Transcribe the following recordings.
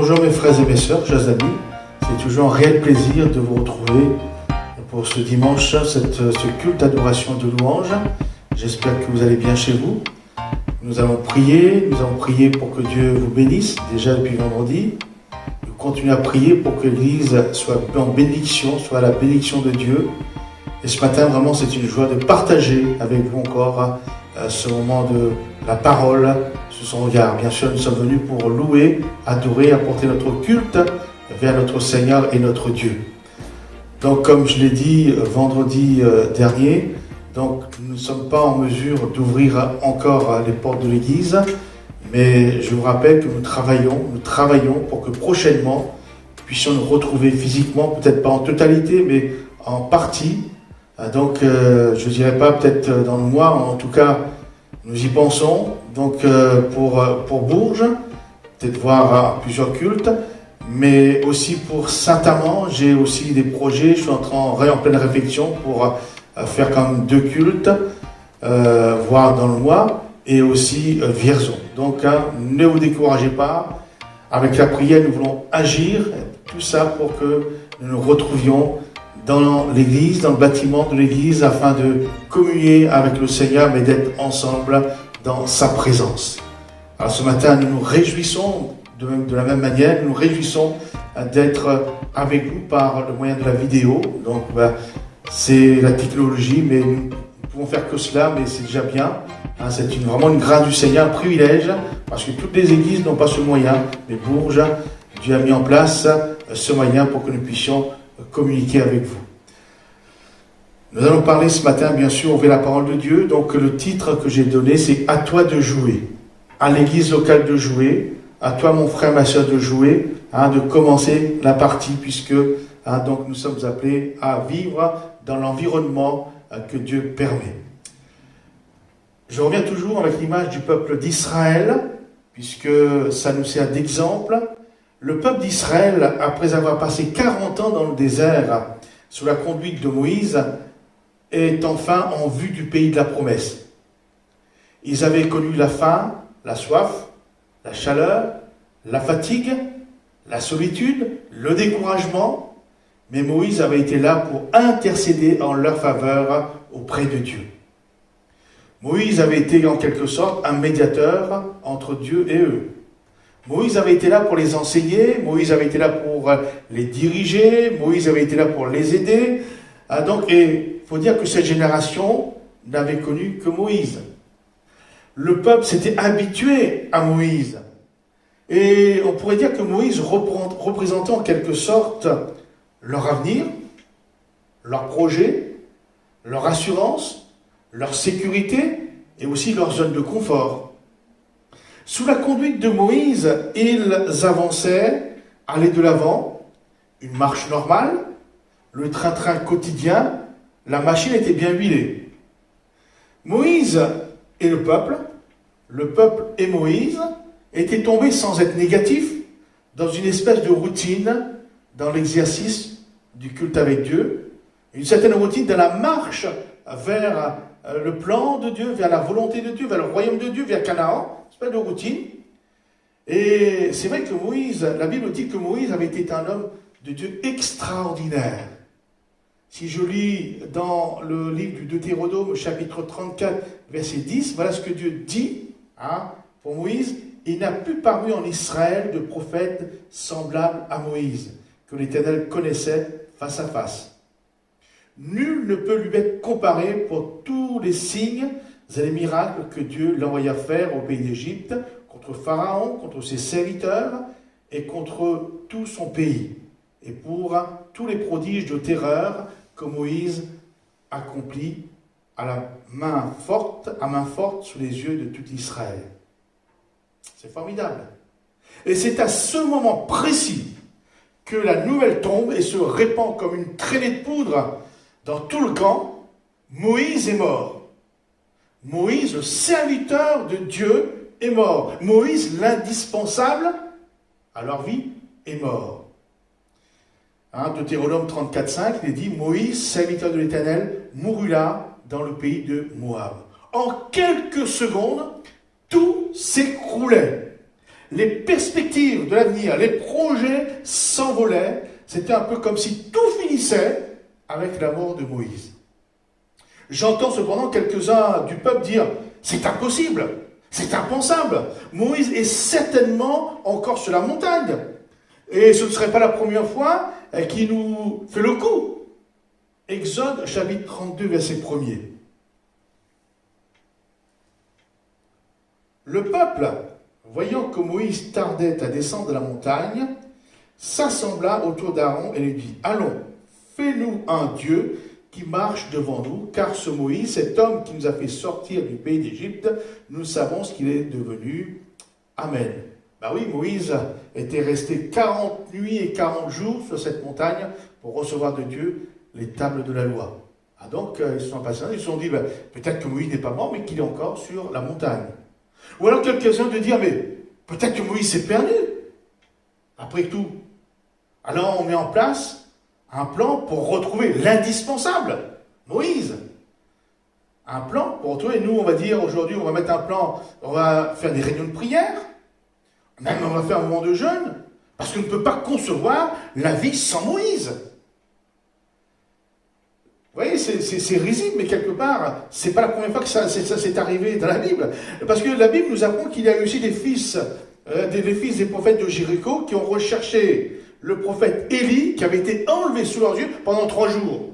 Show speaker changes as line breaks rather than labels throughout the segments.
Bonjour mes frères et mes sœurs, chers amis. C'est toujours un réel plaisir de vous retrouver pour ce dimanche, ce culte d'adoration de louange. J'espère que vous allez bien chez vous. Nous allons prier pour que Dieu vous bénisse déjà depuis vendredi. Nous continuons à prier pour que l'Église soit en bénédiction, soit à la bénédiction de Dieu. Et ce matin, vraiment, c'est une joie de partager avec vous encore ce moment de la parole, sous son regard. Bien sûr, nous sommes venus pour louer, adorer, apporter notre culte vers notre Seigneur et notre Dieu. Donc, comme je l'ai dit vendredi dernier, donc nous ne sommes pas en mesure d'ouvrir encore les portes de l'Église, mais je vous rappelle que nous travaillons pour que prochainement, nous puissions nous retrouver physiquement, peut-être pas en totalité, mais en partie. Donc, je ne dirais pas peut-être dans le mois, en tout cas, nous y pensons. Donc, pour Bourges, peut-être voir plusieurs cultes, mais aussi pour Saint-Amand, j'ai aussi des projets. Je suis en pleine réflexion pour faire quand même 2 cultes, voire dans le mois, et aussi Vierzon. Donc, ne vous découragez pas. Avec la prière, nous voulons agir, tout ça pour que nous nous retrouvions dans l'église, dans le bâtiment de l'église, afin de communier avec le Seigneur, mais d'être ensemble dans sa présence. Alors ce matin, nous nous réjouissons, de la même manière, nous nous réjouissons d'être avec vous par le moyen de la vidéo. Donc c'est la technologie, mais nous ne pouvons faire que cela, mais c'est déjà bien. C'est vraiment une grâce du Seigneur, un privilège, parce que toutes les églises n'ont pas ce moyen, mais Bourges, Dieu a mis en place ce moyen pour que nous puissions communiquer avec vous. Nous allons parler ce matin, bien sûr, ouvrir la parole de Dieu. Donc le titre que j'ai donné, c'est « À toi de jouer ». À l'église locale de jouer, à toi mon frère, ma soeur de jouer, de commencer la partie, puisque donc nous sommes appelés à vivre dans l'environnement que Dieu permet. Je reviens toujours avec l'image du peuple d'Israël, puisque ça nous sert d'exemple. Le peuple d'Israël, après avoir passé 40 ans dans le désert, sous la conduite de Moïse, est enfin en vue du pays de la promesse. Ils avaient connu la faim, la soif, la chaleur, la fatigue, la solitude, le découragement, mais Moïse avait été là pour intercéder en leur faveur auprès de Dieu. Moïse avait été en quelque sorte un médiateur entre Dieu et eux. Moïse avait été là pour les enseigner, Moïse avait été là pour les diriger, Moïse avait été là pour les aider. Donc, il faut dire que cette génération n'avait connu que Moïse. Le peuple s'était habitué à Moïse. Et on pourrait dire que Moïse représentait en quelque sorte leur avenir, leur projet, leur assurance, leur sécurité et aussi leur zone de confort. Sous la conduite de Moïse, ils avançaient, allaient de l'avant, une marche normale, le train-train quotidien, la machine était bien huilée. Moïse et le peuple et Moïse étaient tombés sans être négatifs dans une espèce de routine dans l'exercice du culte avec Dieu, une certaine routine dans la marche vers le plan de Dieu, vers la volonté de Dieu, vers le royaume de Dieu, vers Canaan, une espèce de routine. Et c'est vrai que Moïse, la Bible dit que Moïse avait été un homme de Dieu extraordinaire. Si je lis dans le livre du Deutéronome, chapitre 34, verset 10, voilà ce que Dieu dit pour Moïse. Il n'a plus paru en Israël de prophète semblable à Moïse, que l'Éternel connaissait face à face. Nul ne peut lui être comparé pour tous les signes et les miracles que Dieu l'envoya faire au pays d'Égypte, contre Pharaon, contre ses serviteurs et contre tout son pays, et pour tous les prodiges de terreur que Moïse accomplit à main forte sous les yeux de tout Israël. C'est formidable. Et c'est à ce moment précis que la nouvelle tombe et se répand comme une traînée de poudre dans tout le camp. Moïse est mort. Moïse, le serviteur de Dieu, est mort. Moïse, l'indispensable à leur vie, est mort. Deutéronome 34,5, il est dit, Moïse, serviteur de l'Éternel, mourut là, dans le pays de Moab. En quelques secondes, tout s'écroulait. Les perspectives de l'avenir, les projets s'envolaient. C'était un peu comme si tout finissait avec la mort de Moïse. J'entends cependant quelques-uns du peuple dire « c'est impossible, c'est impensable, Moïse est certainement encore sur la montagne. Et ce ne serait pas la première fois qu'il nous fait le coup. » Exode chapitre 32, verset 1er. Le peuple, voyant que Moïse tardait à descendre de la montagne, s'assembla autour d'Aaron et lui dit « Allons, fais-nous un Dieu qui marche devant nous, car ce Moïse, cet homme qui nous a fait sortir du pays d'Égypte, nous savons ce qu'il est devenu. Amen. » Ben oui, Moïse était resté 40 nuits et 40 jours sur cette montagne pour recevoir de Dieu les tables de la loi. Ah donc, ils se sont impatientés, ils se sont dit, ben, peut-être que Moïse n'est pas mort, mais qu'il est encore sur la montagne. Ou alors quelques-uns de dire, mais peut-être que Moïse s'est perdu. Après tout, alors on met en place un plan pour retrouver l'indispensable, Moïse. Un plan pour retrouver, nous on va dire aujourd'hui, on va mettre un plan, on va faire des réunions de prière, même on va faire un moment de jeûne, parce qu'on ne peut pas concevoir la vie sans Moïse. Vous voyez, c'est risible, mais quelque part, c'est pas la première fois que ça s'est arrivé dans la Bible. Parce que la Bible nous apprend qu'il y a eu aussi des fils des prophètes de Jéricho qui ont recherché le prophète Élie, qui avait été enlevé sous leurs yeux pendant 3 jours.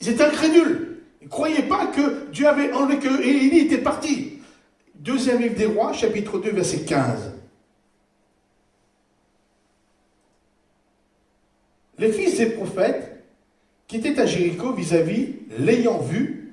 Ils étaient incrédules. Ils ne croyaient pas que Dieu avait enlevé, que Élie était parti. Deuxième livre des Rois, chapitre 2, verset 15. Les fils des prophètes qui étaient à Jéricho vis-à-vis, l'ayant vu,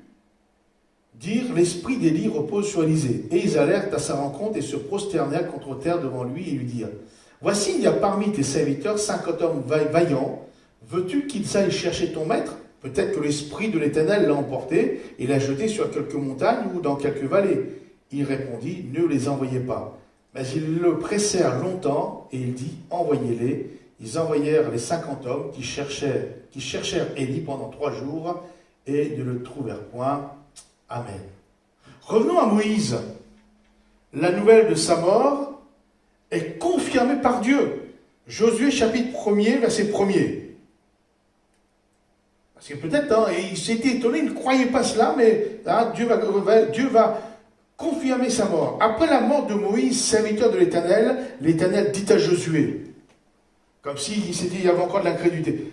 dirent « L'esprit d'Élie repose sur Élisée. » Et ils allèrent à sa rencontre et se prosternèrent contre terre devant lui et lui dirent « Voici, il y a parmi tes serviteurs 50 hommes vaillants. Veux-tu qu'ils aillent chercher ton maître? Peut-être que l'esprit de l'Éternel l'a emporté et l'a jeté sur quelques montagnes ou dans quelques vallées. » Il répondit « Ne les envoyez pas. » Mais ils le pressèrent longtemps et il dit « Envoyez-les. » Ils envoyèrent les 50 hommes qui cherchèrent Élie pendant 3 jours et ne le trouvèrent point. Amen. Revenons à Moïse. La nouvelle de sa mort est confirmée par Dieu. Josué chapitre 1er, verset 1er. Parce que peut-être, il s'était étonné, il ne croyait pas cela, mais Dieu va confirmer sa mort. Après la mort de Moïse, serviteur de l'Éternel, l'Éternel dit à Josué, comme s'il y avait encore de l'incrédulité.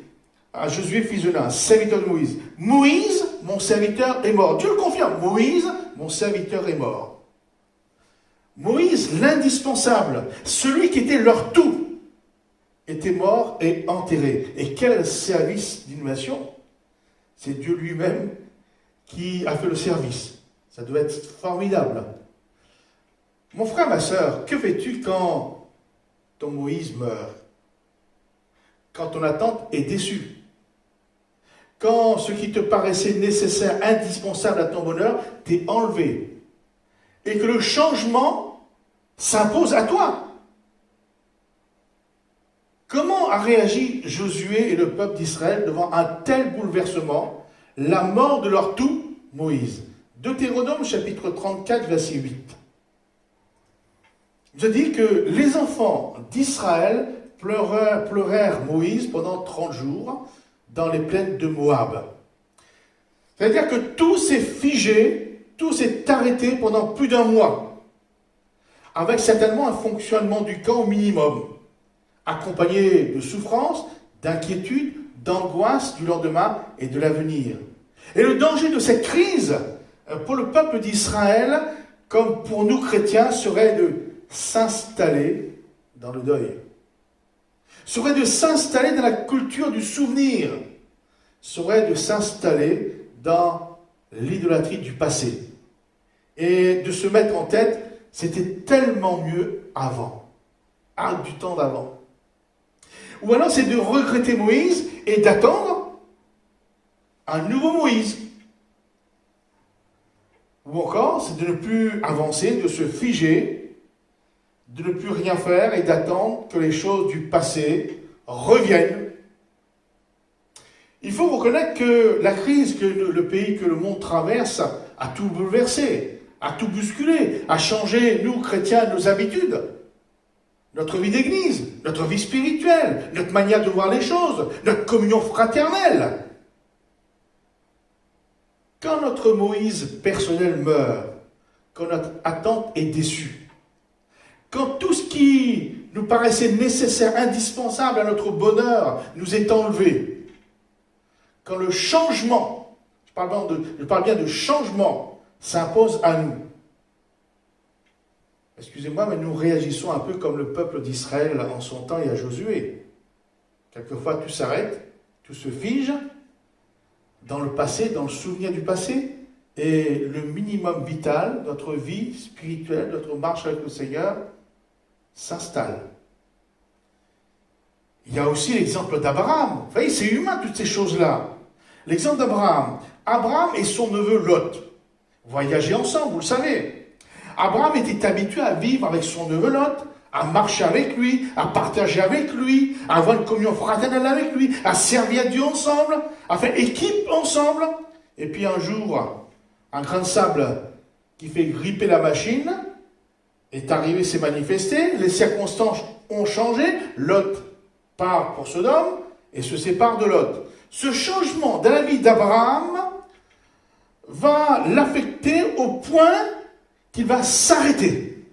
À Josué, fils de Nun, serviteur de Moïse. Moïse, mon serviteur, est mort. Dieu le confirme. Moïse, mon serviteur, est mort. Moïse, l'indispensable, celui qui était leur tout, était mort et enterré. Et quel service d'innovation! C'est Dieu lui-même qui a fait le service. Ça doit être formidable. Mon frère, ma sœur, que fais-tu quand ton Moïse meurt? Quand ton attente est déçue, quand ce qui te paraissait nécessaire, indispensable à ton bonheur, t'est enlevé, et que le changement s'impose à toi. Comment a réagi Josué et le peuple d'Israël devant un tel bouleversement, la mort de leur tout, Moïse? Deutéronome chapitre 34, verset 8. Je dis que les enfants d'Israël pleurèrent Moïse pendant 30 jours dans les plaines de Moab. C'est-à-dire que tout s'est figé, tout s'est arrêté pendant plus d'1 mois, avec certainement un fonctionnement du camp au minimum, accompagné de souffrance, d'inquiétude, d'angoisse du lendemain et de l'avenir. Et le danger de cette crise pour le peuple d'Israël, comme pour nous chrétiens, serait de s'installer dans le deuil. Serait de s'installer dans la culture du souvenir, serait de s'installer dans l'idolâtrie du passé. Et de se mettre en tête, c'était tellement mieux avant, du temps d'avant. Ou alors c'est de regretter Moïse et d'attendre un nouveau Moïse. Ou encore, c'est de ne plus avancer, de se figer, de ne plus rien faire et d'attendre que les choses du passé reviennent. Il faut reconnaître que la crise que le pays, que le monde traverse a tout bouleversé, a tout bousculé, a changé, nous chrétiens, nos habitudes. notre vie d'église, notre vie spirituelle, notre manière de voir les choses, notre communion fraternelle. Quand notre Moïse personnel meurt, quand notre attente est déçue, quand tout ce qui nous paraissait nécessaire, indispensable à notre bonheur nous est enlevé, quand le changement, je parle bien de changement, s'impose à nous. Excusez-moi, mais nous réagissons un peu comme le peuple d'Israël en son temps et à Josué. Quelquefois, tout s'arrête, tout se fige dans le passé, dans le souvenir du passé, et le minimum vital, notre vie spirituelle, notre marche avec le Seigneur, s'installe. Il y a aussi l'exemple d'Abraham. Vous voyez, c'est humain toutes ces choses-là. L'exemple d'Abraham. Abraham et son neveu Lot voyageaient ensemble, vous le savez. Abraham était habitué à vivre avec son neveu Lot, à marcher avec lui, à partager avec lui, à avoir une communion fraternelle avec lui, à servir Dieu ensemble, à faire équipe ensemble. Et puis un jour, un grain de sable qui fait gripper la machine est arrivé, s'est manifesté, les circonstances ont changé, Lot part pour Sodome et se sépare de Lot. Ce changement dans la vie d'Abraham va l'affecter au point qu'il va s'arrêter.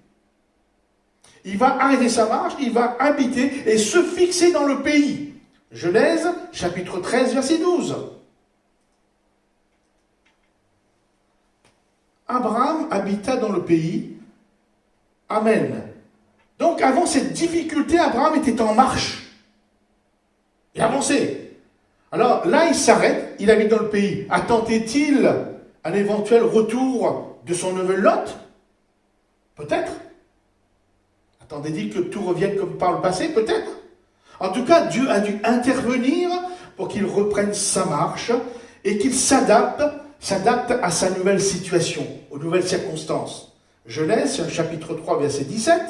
Il va arrêter sa marche, il va habiter et se fixer dans le pays. Genèse, chapitre 13, verset 12. Abraham habita dans le pays. Amen. Donc avant cette difficulté, Abraham était en marche. Il avançait. Alors là, il s'arrête, il habite dans le pays. Attendait-il un éventuel retour de son neveu Lot? Peut-être. Attendait-il que tout revienne comme par le passé? Peut-être. En tout cas, Dieu a dû intervenir pour qu'il reprenne sa marche et qu'il s'adapte à sa nouvelle situation, aux nouvelles circonstances. Genèse, chapitre 3, verset 17.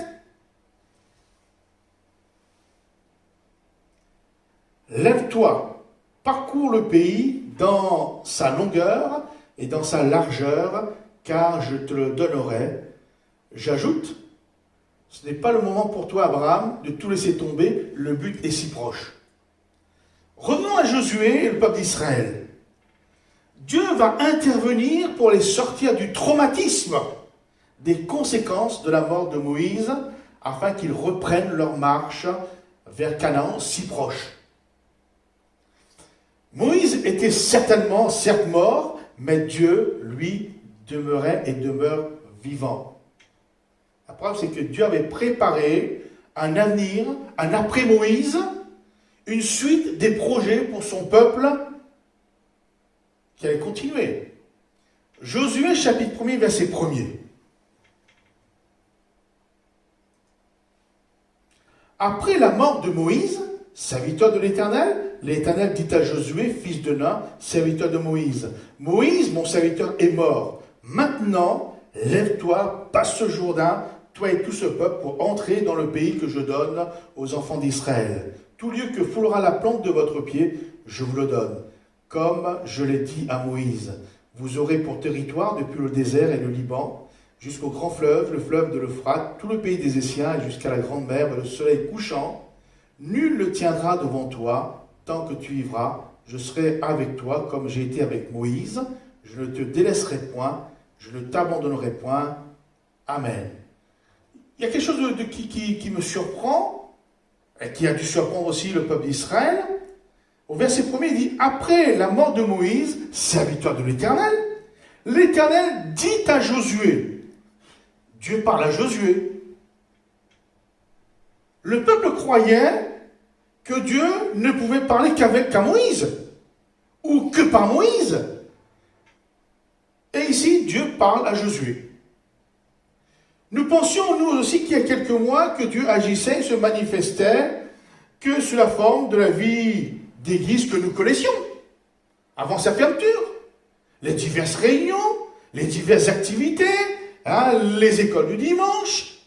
Lève-toi, parcours le pays dans sa longueur et dans sa largeur, car je te le donnerai. J'ajoute, ce n'est pas le moment pour toi, Abraham, de tout laisser tomber, le but est si proche. Revenons à Josué et le peuple d'Israël. Dieu va intervenir pour les sortir du traumatisme des conséquences de la mort de Moïse, afin qu'ils reprennent leur marche vers Canaan si proche. Moïse était certainement, certes mort, mais Dieu, lui, demeurait et demeure vivant. La preuve, c'est que Dieu avait préparé un avenir, un après-Moïse, une suite des projets pour son peuple qui allait continuer. Josué, chapitre 1er, verset 1er. Après la mort de Moïse, serviteur de l'Éternel, l'Éternel dit à Josué, fils de Nun, serviteur de Moïse, « Moïse, mon serviteur, est mort. Maintenant, lève-toi, passe ce Jourdain, toi et tout ce peuple, pour entrer dans le pays que je donne aux enfants d'Israël. Tout lieu que foulera la plante de votre pied, je vous le donne. Comme je l'ai dit à Moïse, vous aurez pour territoire depuis le désert et le Liban, jusqu'au grand fleuve, le fleuve de l'Euphrate, tout le pays des Essiens et jusqu'à la grande mer, le soleil couchant. Nul ne tiendra devant toi tant que tu vivras. Je serai avec toi comme j'ai été avec Moïse. Je ne te délaisserai point, je ne t'abandonnerai point. Amen. Il y a quelque chose qui me surprend, et qui a dû surprendre aussi le peuple d'Israël. Au verset 1er, il dit, après la mort de Moïse, serviteur de l'Éternel, l'Éternel dit à Josué, Dieu parle à Josué. Le peuple croyait que Dieu ne pouvait parler qu'à Moïse, ou que par Moïse. Et ici, Dieu parle à Josué. Nous pensions, nous aussi, qu'il y a quelques mois, que Dieu agissait et se manifestait que sous la forme de la vie d'église que nous connaissions, avant sa fermeture. Les diverses réunions, les diverses activités, les écoles du dimanche.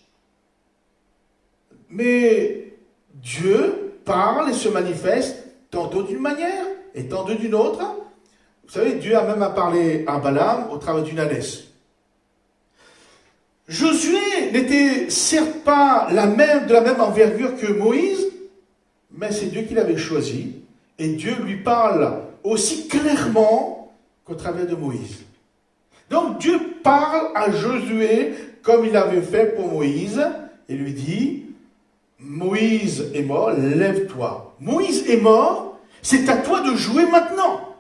Mais Dieu parle et se manifeste tantôt d'une manière et tantôt d'une autre. Vous savez, Dieu a même parlé à Balaam au travers d'une ânesse. Josué n'était certes pas de la même envergure que Moïse, mais c'est Dieu qui l'avait choisi, et Dieu lui parle aussi clairement qu'au travers de Moïse. Donc Dieu parle à Josué comme il avait fait pour Moïse, et lui dit, Moïse est mort, lève-toi. Moïse est mort, c'est à toi de jouer maintenant.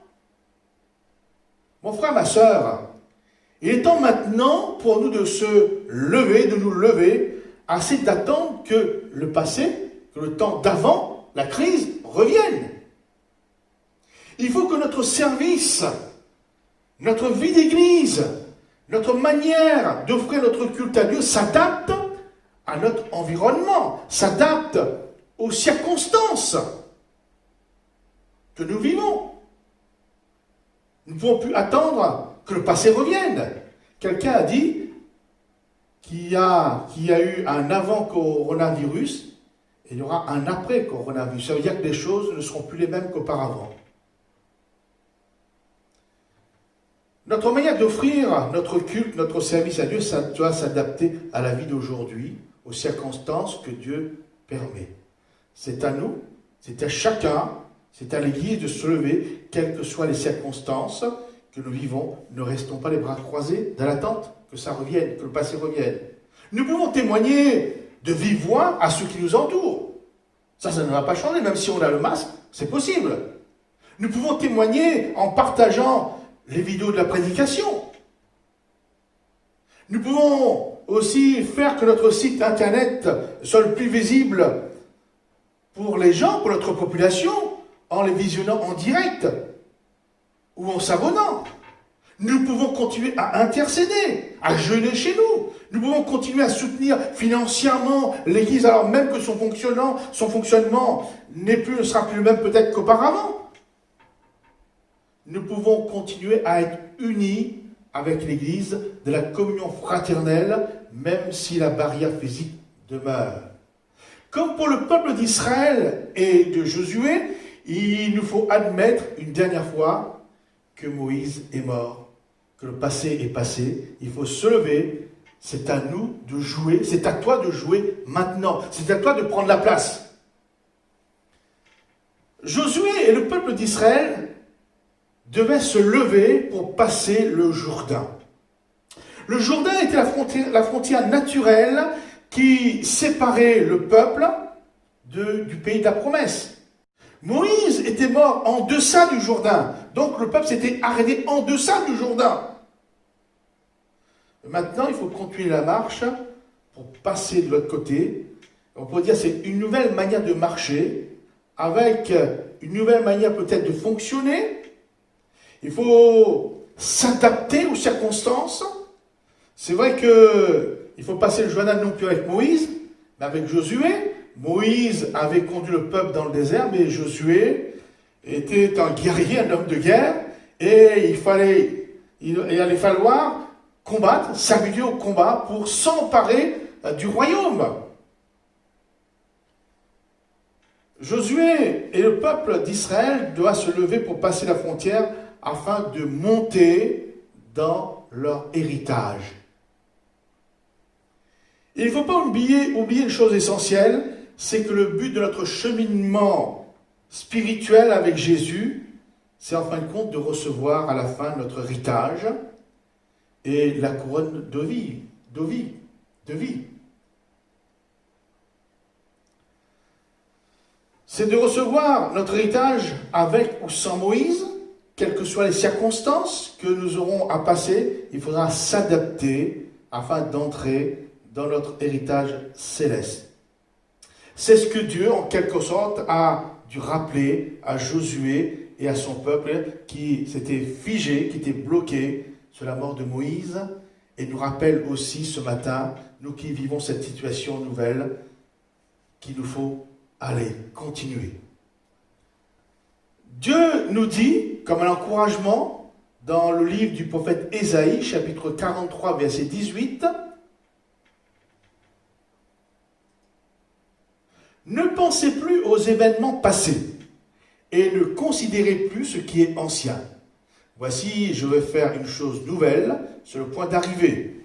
Mon frère, ma sœur, il est temps maintenant pour nous de se lever, de nous lever, assez d'attendre que le passé, que le temps d'avant, la crise, revienne. Il faut que notre service, notre vie d'église, notre manière d'offrir notre culte à Dieu s'adapte à notre environnement, s'adapte aux circonstances que nous vivons. Nous ne pouvons plus attendre que le passé revienne. Quelqu'un a dit qu'il y a eu un avant-coronavirus et il y aura un après-coronavirus. Ça veut dire que les choses ne seront plus les mêmes qu'auparavant. Notre manière d'offrir notre culte, notre service à Dieu, ça doit s'adapter à la vie d'aujourd'hui, aux circonstances que Dieu permet. C'est à nous, c'est à chacun, c'est à l'Église de se lever, quelles que soient les circonstances que nous vivons. Ne restons pas les bras croisés dans l'attente que ça revienne, que le passé revienne. Nous pouvons témoigner de vive voix à ceux qui nous entourent. Ça ne va pas changer, même si on a le masque, c'est possible. Nous pouvons témoigner en partageant les vidéos de la prédication. Nous pouvons aussi faire que notre site internet soit le plus visible pour les gens, pour notre population, en les visionnant en direct ou en s'abonnant. Nous pouvons continuer à intercéder, à jeûner chez nous. Nous pouvons continuer à soutenir financièrement l'Église, alors même que son fonctionnement ne sera plus le même peut-être qu'auparavant. Nous pouvons continuer à être unis avec l'Église de la communion fraternelle, même si la barrière physique demeure. Comme pour le peuple d'Israël et de Josué, il nous faut admettre une dernière fois que Moïse est mort, que le passé est passé. Il faut se lever, c'est à nous de jouer, c'est à toi de jouer maintenant, c'est à toi de prendre la place. Josué et le peuple d'Israël devaient se lever pour passer le Jourdain. Le Jourdain était la frontière naturelle qui séparait le peuple du pays de la promesse. Moïse était mort en deçà du Jourdain, donc le peuple s'était arrêté en deçà du Jourdain. Maintenant, il faut continuer la marche pour passer de l'autre côté. On peut dire que c'est une nouvelle manière de marcher, avec une nouvelle manière peut-être de fonctionner. Il faut s'adapter aux circonstances. C'est vrai qu'il faut passer le Jourdain non plus avec Moïse, mais avec Josué. Moïse avait conduit le peuple dans le désert, mais Josué était un guerrier, un homme de guerre, et il allait falloir combattre, s'habituer au combat pour s'emparer du royaume. Josué et le peuple d'Israël doivent se lever pour passer la frontière afin de monter dans leur héritage. Il ne faut pas oublier une chose essentielle, c'est que le but de notre cheminement spirituel avec Jésus, c'est en fin de compte de recevoir à la fin notre héritage et la couronne de vie. C'est de recevoir notre héritage avec ou sans Moïse, quelles que soient les circonstances que nous aurons à passer, il faudra s'adapter afin d'entrer dans notre héritage céleste. C'est ce que Dieu, en quelque sorte, a dû rappeler à Josué et à son peuple qui s'était figé, qui était bloqué sur la mort de Moïse, et nous rappelle aussi ce matin, nous qui vivons cette situation nouvelle, qu'il nous faut aller, continuer. Dieu nous dit, comme un encouragement, dans le livre du prophète Ésaïe, chapitre 43, verset 18, « Ne pensez plus aux événements passés et ne considérez plus ce qui est ancien. Voici, je vais faire une chose nouvelle sur le point d'arriver.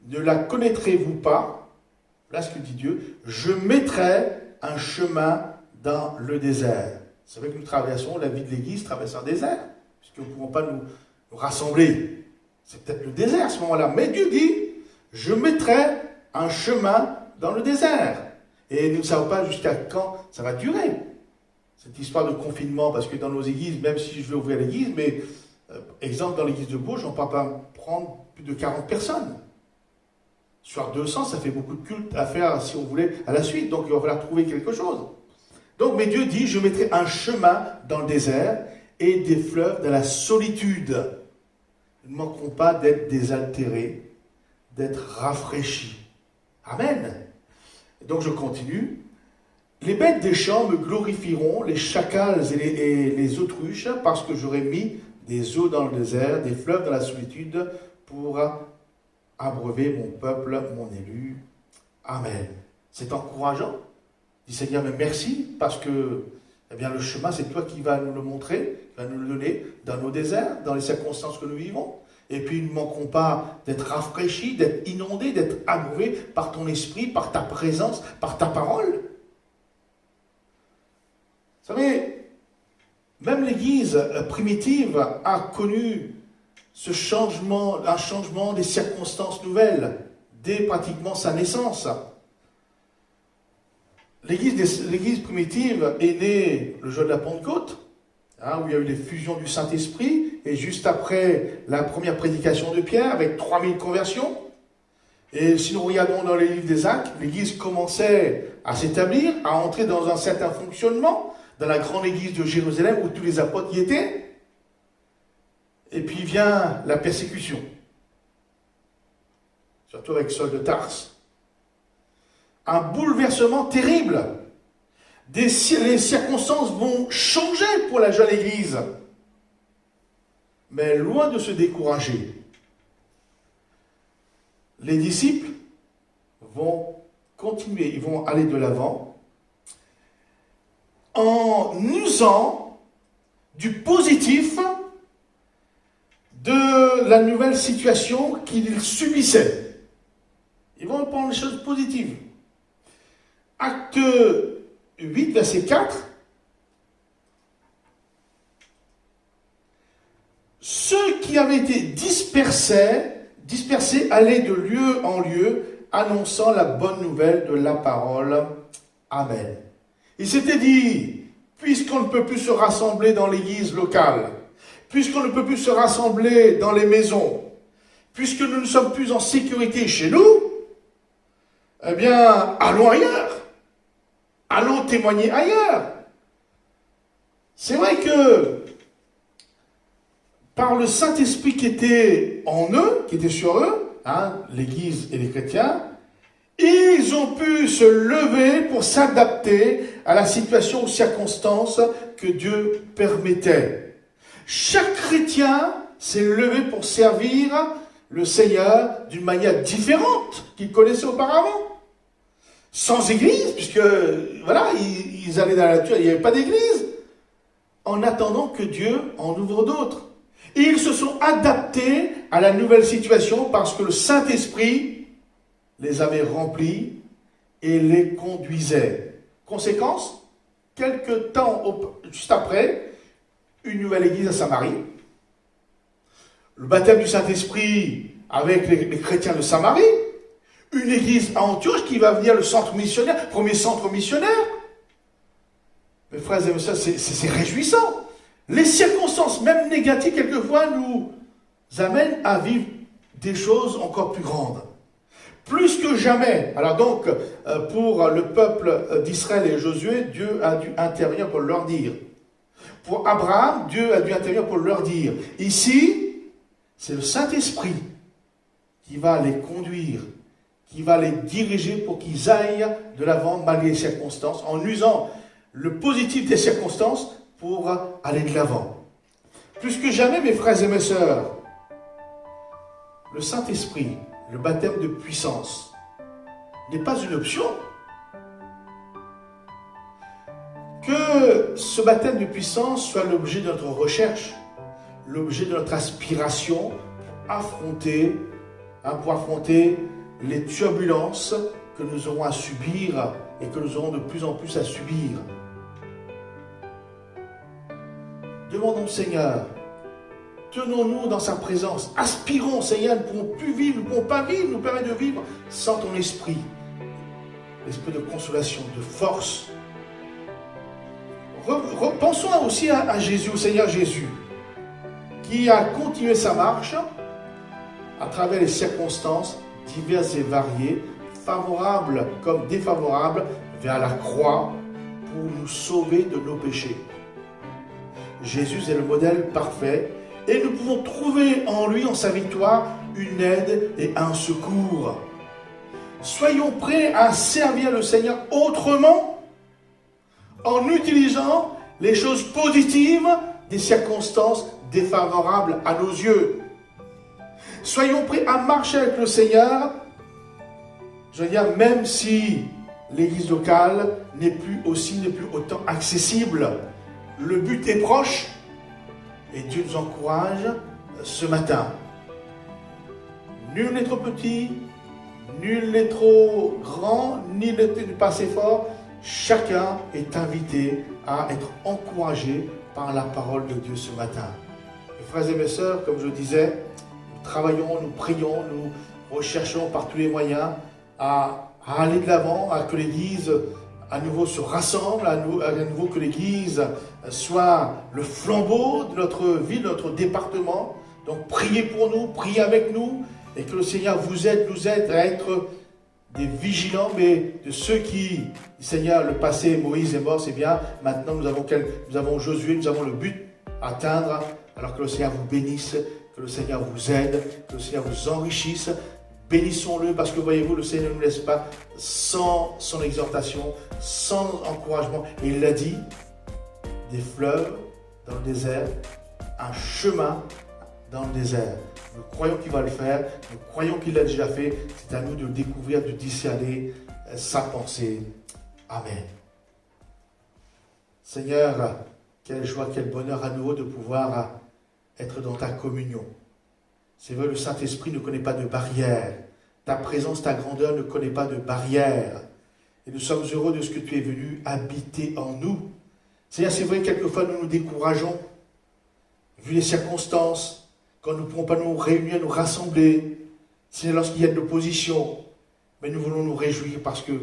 ne la connaîtrez-vous pas? Là, ce que dit Dieu, je mettrai un chemin dans le désert. C'est vrai que nous traversons la vie de l'Église, traverse un désert, puisque nous ne pouvons pas nous rassembler. C'est peut-être le désert à ce moment-là. Mais Dieu dit, je mettrai un chemin dans le désert. Et nous ne savons pas jusqu'à quand ça va durer. Cette histoire de confinement, parce que dans nos églises, même si je veux ouvrir l'église, mais exemple, dans l'église de Bourges, on ne peut pas prendre plus de 40 personnes. Sur 200, ça fait beaucoup de culte à faire, si on voulait, à la suite. Donc, il va falloir trouver quelque chose. Donc, mais Dieu dit, je mettrai un chemin dans le désert et des fleuves dans la solitude. Nous ne manquerons pas d'être désaltérés, d'être rafraîchis. Amen. Donc, je continue. Les bêtes des champs me glorifieront, les chacals et les autruches, parce que j'aurai mis des eaux dans le désert, des fleuves dans la solitude, pour abreuver mon peuple, mon élu. Amen. C'est encourageant. Dis Seigneur, mais merci, parce que eh bien, le chemin, c'est toi qui vas nous le montrer, qui vas nous le donner dans nos déserts, dans les circonstances que nous vivons. Et puis, nous ne manquerons pas d'être rafraîchis, d'être inondés, d'être abreuvés par ton esprit, par ta présence, par ta parole. Vous savez, même l'Église primitive a connu ce changement, un changement des circonstances nouvelles, dès pratiquement sa naissance. L'Église primitive est née le jour de la Pentecôte, où il y a eu les fusions du Saint-Esprit, et juste après la première prédication de Pierre, avec 3000 conversions. Et si nous regardons dans les livres des Actes, l'Église commençait à s'établir, à entrer dans un certain fonctionnement, dans la grande église de Jérusalem où tous les apôtres y étaient. Et puis vient la persécution. Surtout avec Saul de Tarse. Un bouleversement terrible. Les circonstances vont changer pour la jeune église. Mais loin de se décourager, les disciples vont continuer, ils vont aller de l'avant, en usant du positif de la nouvelle situation qu'ils subissaient. Ils vont prendre les choses positives. Acte 8, verset 4. Ceux qui avaient été dispersés allaient de lieu en lieu, annonçant la bonne nouvelle de la parole. Amen. Il s'était dit, puisqu'on ne peut plus se rassembler dans l'église locale, puisqu'on ne peut plus se rassembler dans les maisons, puisque nous ne sommes plus en sécurité chez nous, eh bien, allons ailleurs. Allons témoigner ailleurs. C'est vrai que par le Saint-Esprit qui était en eux, qui était sur eux, l'Église et les chrétiens, ils ont pu se lever pour s'adapter à la situation, aux circonstances que Dieu permettait. Chaque chrétien s'est levé pour servir le Seigneur d'une manière différente qu'il connaissait auparavant. Sans église, puisque voilà, ils allaient dans la nature, il n'y avait pas d'église. En attendant que Dieu en ouvre d'autres. Et ils se sont adaptés à la nouvelle situation parce que le Saint-Esprit les avait remplis et les conduisait. Conséquence, quelque temps juste après, une nouvelle église à Samarie. Le baptême du Saint-Esprit avec les chrétiens de Samarie. Une église à Antioche qui va venir le centre missionnaire, premier centre missionnaire. Mes frères et mes sœurs, c'est réjouissant. Les circonstances, même négatives, quelquefois, nous amènent à vivre des choses encore plus grandes. Plus que jamais. Alors donc, pour le peuple d'Israël et Josué, Dieu a dû intervenir pour leur dire. Pour Abraham, Dieu a dû intervenir pour leur dire. Ici, c'est le Saint-Esprit qui va les conduire, qui va les diriger pour qu'ils aillent de l'avant malgré les circonstances, en usant le positif des circonstances pour aller de l'avant. Plus que jamais, mes frères et mes sœurs, le Saint-Esprit, le baptême de puissance, n'est pas une option. Que ce baptême de puissance soit l'objet de notre recherche, l'objet de notre aspiration pour affronter pour affronter les turbulences que nous aurons à subir et que nous aurons de plus en plus à subir. Demandons au Seigneur, tenons-nous dans sa présence, aspirons, Seigneur, nous ne pouvons plus vivre, nous ne pouvons pas vivre, nous permet de vivre sans ton esprit. L'esprit de consolation, de force. Pensons aussi à Jésus, au Seigneur Jésus, qui a continué sa marche à travers les circonstances diverses et variées, favorables comme défavorables, vers la croix pour nous sauver de nos péchés. Jésus est le modèle parfait et nous pouvons trouver en lui, en sa victoire, une aide et un secours. Soyons prêts à servir le Seigneur autrement en utilisant les choses positives des circonstances défavorables à nos yeux. Soyons prêts à marcher avec le Seigneur, je veux dire, même si l'église locale n'est plus autant accessible. Le but est proche et Dieu nous encourage ce matin. Nul n'est trop petit, nul n'est trop grand, ni n'est pas assez fort. Chacun est invité à être encouragé par la parole de Dieu ce matin. Mes frères et mes sœurs, comme je disais, nous travaillons, nous prions, nous recherchons par tous les moyens à aller de l'avant, à que l'Église à nouveau se rassemble, à nouveau que l'Église soit le flambeau de notre ville, de notre département. Donc priez pour nous, priez avec nous, et que le Seigneur nous aide à être des vigilants, mais de ceux qui, Seigneur, le passé, Moïse est mort, c'est bien, maintenant nous avons Josué, nous avons le but à atteindre, alors que le Seigneur vous bénisse, que le Seigneur vous aide, que le Seigneur vous enrichisse. Bénissons-le, parce que voyez-vous, le Seigneur ne nous laisse pas sans son exhortation, sans encouragement. Et il l'a dit, des fleuves dans le désert, un chemin dans le désert. Nous croyons qu'il va le faire, nous croyons qu'il l'a déjà fait. C'est à nous de découvrir, de discerner sa pensée. Amen. Seigneur, quelle joie, quel bonheur à nouveau de pouvoir être dans ta communion. C'est vrai, le Saint-Esprit ne connaît pas de barrière. Ta présence, ta grandeur ne connaît pas de barrière. Et nous sommes heureux de ce que tu es venu habiter en nous. Seigneur, c'est vrai, quelquefois nous nous décourageons, vu les circonstances, quand nous ne pouvons pas nous réunir, nous rassembler. C'est lorsqu'il y a de l'opposition. Mais nous voulons nous réjouir parce qu'il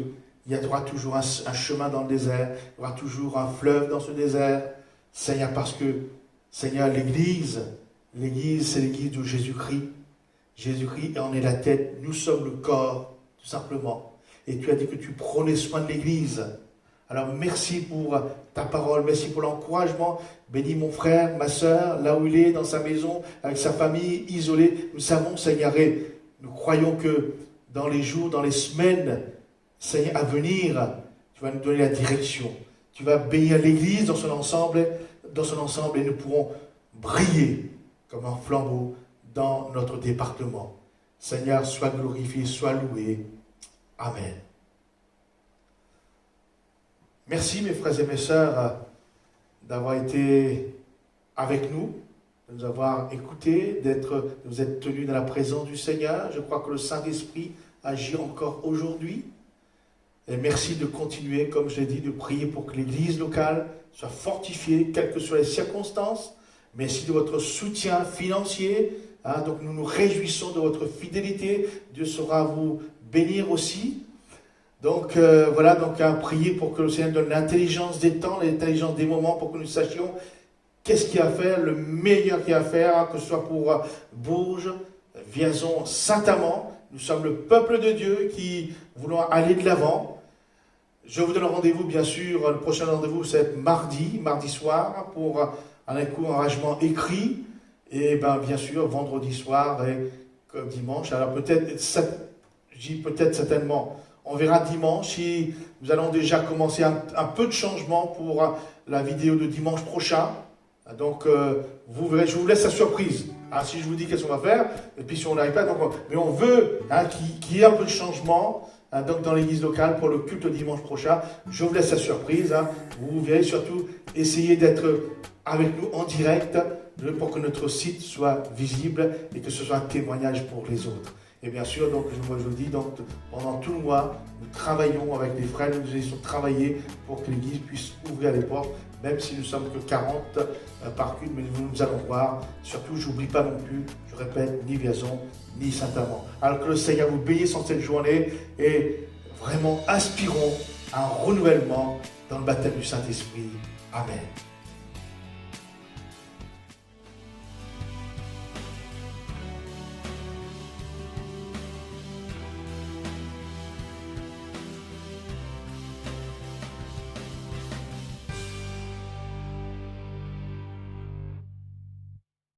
y aura toujours un chemin dans le désert, il y aura toujours un fleuve dans ce désert. Seigneur, parce que, Seigneur, l'Église, c'est l'Église de Jésus-Christ. Jésus-Christ en est la tête, nous sommes le corps, tout simplement. Et tu as dit que tu prenais soin de l'Église. Alors merci pour ta parole, merci pour l'encouragement. Bénis mon frère, ma soeur, là où il est, dans sa maison, avec sa famille, isolée. Nous savons, Seigneur, et nous croyons que dans les jours, dans les semaines, Seigneur, à venir, tu vas nous donner la direction. Tu vas bénir l'Église dans son ensemble, et nous pourrons briller comme un flambeau dans notre département. Seigneur, sois glorifié, sois loué. Amen. Merci mes frères et mes sœurs d'avoir été avec nous, de nous avoir écoutés, de vous être tenus dans la présence du Seigneur. Je crois que le Saint-Esprit agit encore aujourd'hui. Et merci de continuer, comme je l'ai dit, de prier pour que l'Église locale soit fortifiée, quelles que soient les circonstances. Merci de votre soutien financier. Donc nous nous réjouissons de votre fidélité. Dieu saura vous bénir aussi. Donc voilà, donc à prier pour que le Seigneur donne l'intelligence des temps, l'intelligence des moments, pour que nous sachions qu'est-ce qu'il y a à faire, le meilleur qu'il y a à faire, que ce soit pour Bourges, Vierzon, Saint-Amand. Nous sommes le peuple de Dieu qui voulons aller de l'avant. Je vous donne rendez-vous, bien sûr, le prochain rendez-vous c'est mardi soir, pour un encouragement écrit. Et bien sûr, vendredi soir et comme dimanche. Alors peut-être certainement, on verra dimanche si nous allons déjà commencer un peu de changement pour la vidéo de dimanche prochain. Donc vous verrez, je vous laisse la surprise. Si je vous dis qu'est-ce qu'on va faire, et puis si on n'arrive pas, mais on veut qu'il y ait un peu de changement donc dans l'église locale pour le culte dimanche prochain. Je vous laisse la surprise. Vous verrez, surtout essayer d'être avec nous en direct pour que notre site soit visible et que ce soit un témoignage pour les autres. Et bien sûr, donc, je vous dis, donc, pendant tout le mois, nous travaillons avec les frères, nous essayons de travailler pour que l'Église puisse ouvrir les portes, même si nous sommes que 40 par culte, mais nous allons voir. Surtout, je n'oublie pas non plus, je répète, ni Vierzon, ni Saint-Amand. Alors que le Seigneur vous bénisse en cette journée et vraiment aspirons à un renouvellement dans le baptême du Saint-Esprit. Amen.